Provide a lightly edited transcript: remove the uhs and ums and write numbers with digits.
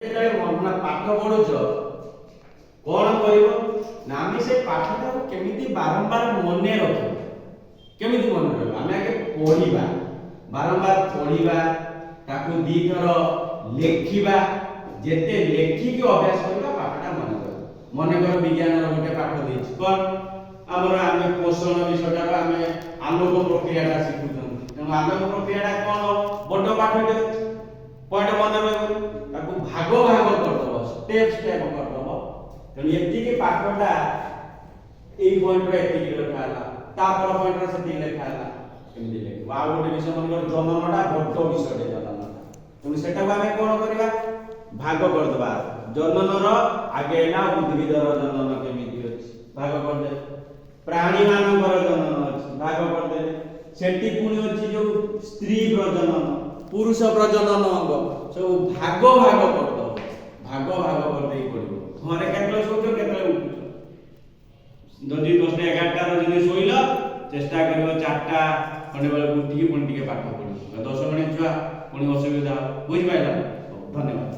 ଯେତେବେଳେ ପାଠ ପଢୁଛ କଣ କରିବ ନା ଆମେ ସେ ପାଠଟାକୁ କେମିତି ବାରମ୍ବାର ମନେ ରଖିବା। କେମିତି ମନେ ରଖିବା? ଆମେ ଆଗେ ପଢିବା, ବାରମ୍ବାର ପଢିବା, ତାକୁ ଦି ଥର ଲେଖିବା। ଯେତେ ଲେଖିକି ଅଭ୍ୟାସ କରିବା ପାଠଟା ମନେ ରହିବ। ମନେକର ବିଜ୍ଞାନର ଗୋଟେ ପାଠ ଦେଇଛି କଣ ଆମର ଆମେ ପୋଷଣ ବିଷୟଟାର ଆମେ ଆଲୋକ ପ୍ରକ୍ରିୟାଟା ଶିଖୁଛନ୍ତି। ତେଣୁ ଆଲୋକ ପ୍ରକ୍ରିୟାଟା କଣ ବଡ ପାଠଟେ ପଏଣ୍ଟ ମନେ ରହିବ, ତାକୁ ଭାଗ ଭାଗ କରିଦବ, ସ୍টেপ ସ୍টেପ କରିଦବ। ତେଣୁ ଏତିକି ପାଠଟା এই পয়েন্টরে এতিকি লেখা ହେଲା, তারপর পয়েন্টরে সেতিকি লেখা ହେଲା, এমনি লেখিব। আর গোটে বিষয় মনে জননটা বড় বিষয়ଟେ জননটা, তেমন সেটাকে আমি কোন করিবা ভাগ করদবা। জননর আগে ହେଲା উদ্ভিদর জনন কেমিতি ଅଛି, ভাগ করদে। প্রাণী মানଙ୍କର জনন ଅଛି, ভাগ করদে। সেটি পুনি ଅଛି যে স্ত্রী প্রজনন, পুরুষ প্রজনন অঙ্গ, সব ভাগ ভাগ করদব। ভাগ ভাগ করদেই পড়িব। ঘরে কেতলে শোউছ কেতলে উঠুছ। যদি 10টা 11টা যদি শোইল চেষ্টা করিব 4টা খন্ডে বেলা উঠিকি পুଣି ଟିକେ ପାଠ ପଢିବ। 10 ମିନିଟ ଛୁଆ ପୁଣି ଅସୁବିଧା ବୁଝି ପାଇଲା। ଧନ୍ୟବାଦ।